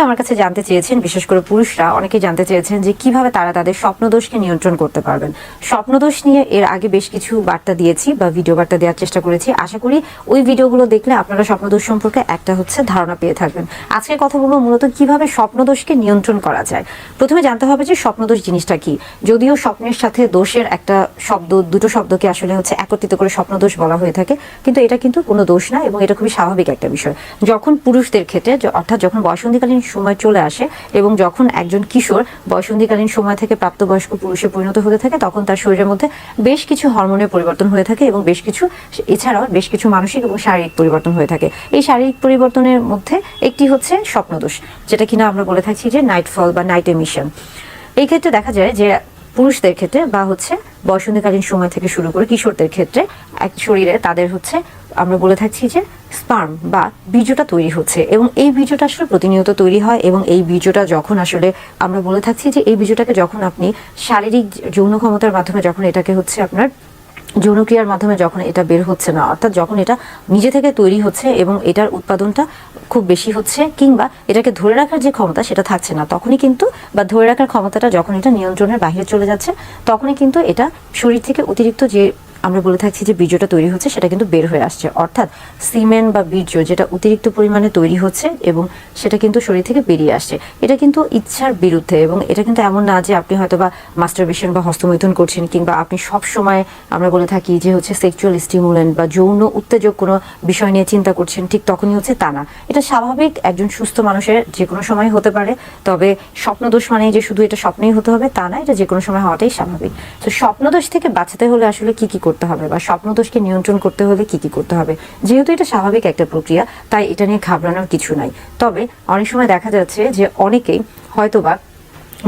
আমার কাছে জানতে চেয়েছেন, বিশেষ করে পুরুষরা অনেকেই জানতে চেয়েছেন যে কিভাবে তারা তাদের স্বপ্নদোষকে নিয়ন্ত্রণ করতে পারবেন। স্বপ্নদোষ নিয়ে এর আগে বেশ কিছু বার্তা দিয়েছি বা ভিডিও বার্তা দেওয়ার চেষ্টা করেছি। আশা করি ওই ভিডিওগুলো দেখলে আপনারা স্বপ্নদোষ সম্পর্কে একটা ধারণা পেয়ে থাকবেন। আজকে কথা বলবো মূলত কিভাবে স্বপ্নদোষকে নিয়ন্ত্রণ করা যায়। প্রথমে জানতে হবে যে স্বপ্নদোষ জিনিসটা কি। যদিও স্বপ্নের সাথে দোষের একটা শব্দ, দুটো শব্দকে আসলে একত্রিত করে স্বপ্নদোষ বলা হয়ে থাকে, কিন্তু এটা কিন্তু কোনো দোষ না এবং এটা খুবই স্বাভাবিক একটা বিষয়। যখন পুরুষদের ক্ষেত্রে অর্থাৎ যখন বয়সন্ধিকালীন সময় চলে আসে এবং যখন একজন কিশোর বয়সন্ধিকালীন সময় থেকে প্রাপ্তবয়স্ক পুরুষে পরিণত হতে থাকে, তখন তার শরীরের মধ্যে বেশ কিছু হরমোনের পরিবর্তন হয়ে থাকে এবং এছাড়াও বেশ কিছু মানসিক এবং শারীরিক পরিবর্তন হয়ে থাকে। এই শারীরিক পরিবর্তনের মধ্যে একটি হচ্ছে স্বপ্নদোষ, যেটা কিনা আমরা বলে থাকছি যে নাইটফল বা নাইট এমিশন। এই ক্ষেত্রে দেখা যায় যে পুরুষদের ক্ষেত্রে বা বয়সন্ধিকালীন সময় থেকে শুরু করে কিশোরদের ক্ষেত্রে এক শরীরে তাদের আমরা বলে থাকছি যে স্পার্ম বা বীর্যটা তৈরি হচ্ছে এবং এই বীর্যটা আসলে প্রতিনিয়ত তৈরি হয় এবং এই বীর্যটা যখন আমরা বলে থাকছি যে এই বীর্যটাকে যখন আপনি শারীরিক যৌন ক্ষমতার মাধ্যমে যখন এটাকে আপনার যৌনক্রিয়ার মাধ্যমে যখন এটা বের হচ্ছে না, অর্থাৎ যখন এটা নিজে থেকে তৈরি হচ্ছে এবং এটার উৎপাদনটা খুব বেশি হচ্ছে কিংবা এটাকে ধরে রাখার যে ক্ষমতা সেটা থাকছে না, তখনই কিন্তু বা ধরে রাখার ক্ষমতাটা যখন এটা নিয়ন্ত্রণের বাইরে চলে যাচ্ছে, তখনই কিন্তু এটা শরীর থেকে অতিরিক্ত যে আমরা বলে থাকছি যে বীর্যটা তৈরি হচ্ছে সেটা কিন্তু বের হয়ে আসছে। অর্থাৎ সিমেন বা বীর্য যেটা অতিরিক্ত পরিমাণে তৈরি হচ্ছে এবং সেটা কিন্তু শরীর থেকে বেরিয়ে আসছে, এটা কিন্তু ইচ্ছার বিরুদ্ধে। এবং এটা কিন্তু এমন না যে আপনি হয়তো বা মাস্টারবেশন বা হস্তমৈথুন করছেন কিংবা আপনি সব সময় আমরা বলে থাকি যে সেক্সুয়াল স্টিমুলেন্ট বা যৌন উত্তেজক কোনো বিষয় নিয়ে চিন্তা করছেন, ঠিক তখনই তা না। এটা স্বাভাবিক, একজন সুস্থ মানুষের যে কোনো সময় হতে পারে। তবে স্বপ্নদোষ মানে যে শুধু এটা স্বপ্নেই হতে হবে তা না, এটা যে কোনো সময় হওয়াটাই স্বাভাবিক। তো স্বপ্নদোষ থেকে বাঁচাতে হলে আসলে কি করতে হবে বা স্বপ্নদোষকে নিয়ন্ত্রণ করতে হলে কি করতে হবে, যেহেতু এটা স্বাভাবিক একটা প্রক্রিয়া, তাই এটা নিয়ে ঘাবড়ানোর কিছু নাই। তবে অনেক সময় দেখা যাচ্ছে যে অনেকেই হয়তোবা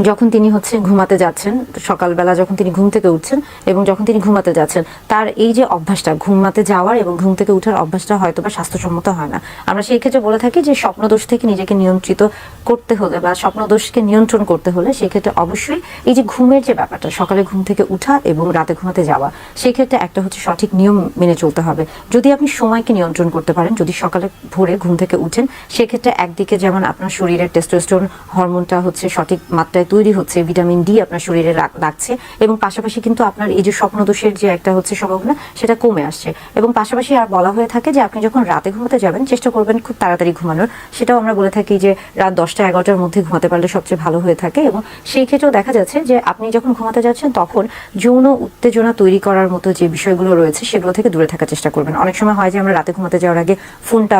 যখন তিনি ঘুমাতে যাচ্ছেন, সকালবেলা যখন তিনি ঘুম থেকে উঠছেন এবং যখন তিনি ঘুমাতে যাচ্ছেন, তার এই যে অভ্যাসটা ঘুমাতে যাওয়ার এবং ঘুম থেকে উঠার অভ্যাসটা হয়তোবা স্বাস্থ্যসম্মত হয় না। আমরা সেই ক্ষেত্রে বলে থাকি যে স্বপ্নদোষ থেকে নিজেকে নিয়ন্ত্রিত করতে হলে বা স্বপ্নদোষকে নিয়ন্ত্রণ করতে হলে সেই ক্ষেত্রে অবশ্যই এই যে ঘুমের যে ব্যাপারটা, সকালে ঘুম থেকে উঠা এবং রাতে ঘুমাতে যাওয়া, সেই ক্ষেত্রে একটা সঠিক নিয়ম মেনে চলতে হবে। যদি আপনি সময়কে নিয়ন্ত্রণ করতে পারেন, যদি সকালে ভোরে ঘুম থেকে উঠেন, সেক্ষেত্রে একদিকে যেমন আপনার শরীরের টেস্টোস্টেরন হরমোনটা সঠিক মাত্রায় তৈরি হচ্ছে, ভিটামিন ডি আপনার শরীরে লাগছে এবং পাশাপাশি কিন্তু আপনার এই যে স্বপ্নদোষের যে একটা সম্ভাবনা সেটা কমে আসছে। এবং পাশাপাশি আর বলা হয়ে থাকে যে আপনি যখন রাতে ঘুমাতে যাবেন চেষ্টা করবেন খুব তাড়াতাড়ি ঘুমানোর। সেটাও আমরা বলে থাকি যে রাত 10টা-11টার মধ্যে ঘুমাতে পারলে সবচেয়ে ভালো হয়ে থাকে। এবং সেই ক্ষেত্রেও দেখা যাচ্ছে যে আপনি যখন ঘুমাতে যাচ্ছেন তখন যৌন উত্তেজনা তৈরি করার মতো যে বিষয়গুলো রয়েছে সেগুলো থেকে দূরে থাকার চেষ্টা করবেন। অনেক সময় হয় যে আমরা রাতে ঘুমাতে যাওয়ার আগে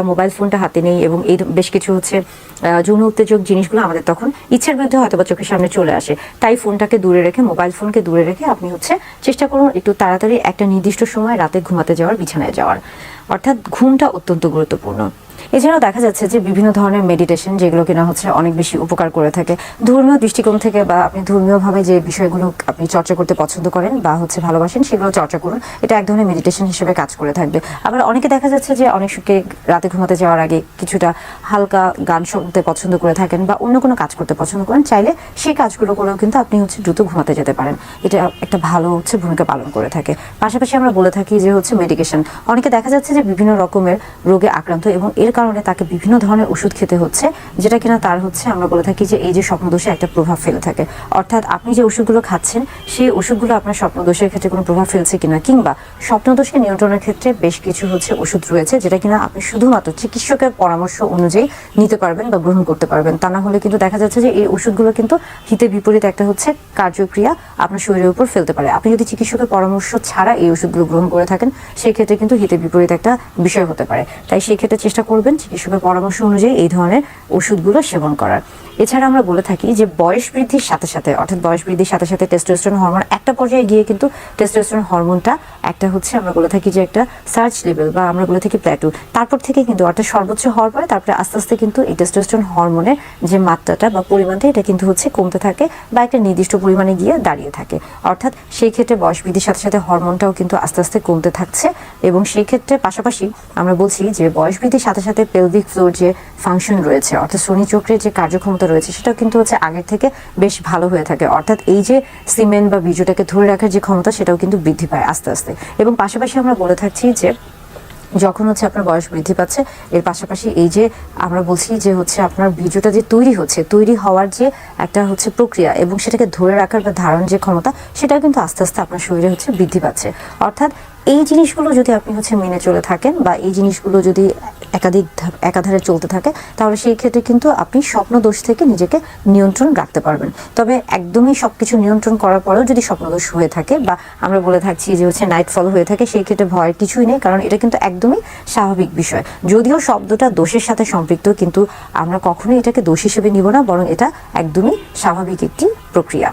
মোবাইল ফোনটা হাতে নেই এবং এই বেশ কিছু যৌন উত্তেজক জিনিসগুলো আমাদের তখন ইচ্ছার বিরুদ্ধে হয়তো বা চোখের সামনে চলে আসে। তাই ফোনটাকে দূরে রেখে, মোবাইল ফোনকে দূরে রেখে আপনি চেষ্টা করুন একটু তাড়াতাড়ি একটা নির্দিষ্ট সময় রাতে ঘুমাতে যাওয়ার, বিছানায় যাওয়ার। অর্থাৎ ঘুমটা অত্যন্ত গুরুত্বপূর্ণ। এছাড়াও দেখা যাচ্ছে যে বিভিন্ন ধরনের মেডিটেশন যেগুলো কিনা অনেক বেশি উপকার করে থাকে ধর্মীয় দৃষ্টিকোণ থেকে, বা আপনি ধর্মীয়ভাবে যে বিষয়গুলো আপনি চর্চা করতে পছন্দ করেন বা ভালোবাসেন সেগুলো চর্চা করুন। এটা এক ধরনের মেডিটেশন হিসেবে কাজ করে থাকবে। আবার অনেকে দেখা যাচ্ছে যে অনেক সুখে রাতে ঘুমাতে যাওয়ার আগে কিছুটা হালকা গান শুনতে পছন্দ করে থাকেন বা অন্য কোনো কাজ করতে পছন্দ করেন, চাইলে সেই কাজগুলো করেও কিন্তু আপনি দ্রুত ঘুমাতে যেতে পারেন। এটা একটা ভালো ভূমিকা পালন করে থাকে। পাশাপাশি আমরা বলে থাকি যে মেডিকেশন। অনেকে দেখা যাচ্ছে যে বিভিন্ন রকমের রোগে আক্রান্ত এবং এর কারণে তাকে বিভিন্ন ধরনের ওষুধ খেতে হচ্ছে, যেটা কিনা তার আমরা বলে থাকি যে এই যে স্বপ্নদোষে একটা প্রভাব ফেলে থাকে। অর্থাৎ আপনি যে ওষুধগুলো খাচ্ছেন সেই ওষুধগুলো আপনার স্বপ্নদোষের ক্ষেত্রে কোনো প্রভাব ফেলছে কিনা, কিংবা স্বপ্নদোষকে নিয়ন্ত্রণের ক্ষেত্রে বেশ কিছু ওষুধ রয়েছে যেটা কিনা আপনি শুধুমাত্র চিকিৎসকের পরামর্শ অনুযায়ী নিতে পারবেন বা গ্রহণ করতে পারবেন। তা না হলে কিন্তু দেখা যাচ্ছে যে এই ওষুধগুলো কিন্তু হিতে বিপরীত একটা কার্যক্রিয়া আপনার শরীরের উপর ফেলতে পারে। আপনি যদি চিকিৎসকের পরামর্শ ছাড়া এই ওষুধগুলো গ্রহণ করে থাকেন, সেই ক্ষেত্রে কিন্তু হিতে বিপরীত একটা বিষয় হতে পারে। তাই সেই ক্ষেত্রে চেষ্টা করবেন চিকিৎসকের পরামর্শ অনুযায়ী এই ধরনের ওষুধগুলো সেবন করার। এছাড়া আমরা বলে থাকি যে বয়স বৃদ্ধির সাথে সাথে, অর্থাৎ বয়স বৃদ্ধির সাথে সাথে টেস্টোস্টেরন হরমোন একটা পর্যায়ে গিয়ে কিন্তু টেস্টোস্টেরন হরমোনটা একটা আমরা বলে থাকি যে একটা সার্চ লেভেল বা আমরা বলে থাকি প্ল্যাটু, তারপর থেকে কিন্তু অর্থাৎ সর্বোচ্চ হওয়ার পরে তারপরে আস্তে আস্তে কিন্তু এই টেস্টোস্টেরন হরমোনের যে মাত্রাটা বা পরিমাণটা এটা কিন্তু কমতে থাকে বা একটা নির্দিষ্ট পরিমাণে গিয়ে দাঁড়িয়ে থাকে। অর্থাৎ সেই ক্ষেত্রে বয়স বৃদ্ধির সাথে সাথে হরমোনটাও কিন্তু আস্তে আস্তে কমতে থাকছে। এবং সেই ক্ষেত্রে পাশাপাশি আমরা বলছি যে বয়স বৃদ্ধির সাথে সাথে পেলভিক ফ্লোর যে ফাংশন রয়েছে, অর্থাৎ শ্রোণী চক্রের যে কার্যক্ষমতা রয়েছে, সেটাও কিন্তু আগের থেকে বেশ ভালো হয়ে থাকে। অর্থাৎ এই যে সিমেন বা বীর্যটাকে ধরে রাখার যে ক্ষমতা সেটাও কিন্তু বৃদ্ধি পায় আস্তে আস্তে। এবং পাশাপাশি আমরা বলে থাকছি যে যখন হচ্ছে আপনার বয়স বৃদ্ধি পাচ্ছে, এর পাশাপাশি এই যে আমরা বলছি যে হচ্ছে আপনার বীর্যটা যে তৈরি হচ্ছে, তৈরি হওয়ার যে একটা হচ্ছে প্রক্রিয়া এবং সেটাকে ধরে রাখার বা ধারণ যে ক্ষমতা, সেটাও কিন্তু আস্তে আস্তে আপনার শরীরে হচ্ছে বৃদ্ধি পাচ্ছে। অর্থাৎ এই জিনিসগুলো যদি আপনি হচ্ছে মেনে চলে থাকেন বা এই জিনিসগুলো যদি একাধারে চলতে থাকে, তাহলে সেই ক্ষেত্রে কিন্তু আপনি স্বপ্নদোষ থেকে নিজেকে নিয়ন্ত্রণ রাখতে পারবেন। তবে একদমই সবকিছু নিয়ন্ত্রণ করার পরেও যদি স্বপ্নদোষ হয়ে থাকে বা আমরা বলে থাকছি যে হচ্ছে নাইটফল হয়ে থাকে, সেই ক্ষেত্রে ভয়ের কিছুই নেই, কারণ এটা কিন্তু একদমই স্বাভাবিক বিষয়। যদিও শব্দটা দোষের সাথে সম্পৃক্ত, কিন্তু আমরা কখনোই এটাকে দোষ হিসেবে নিব না, বরং এটা একদমই স্বাভাবিক একটি প্রক্রিয়া।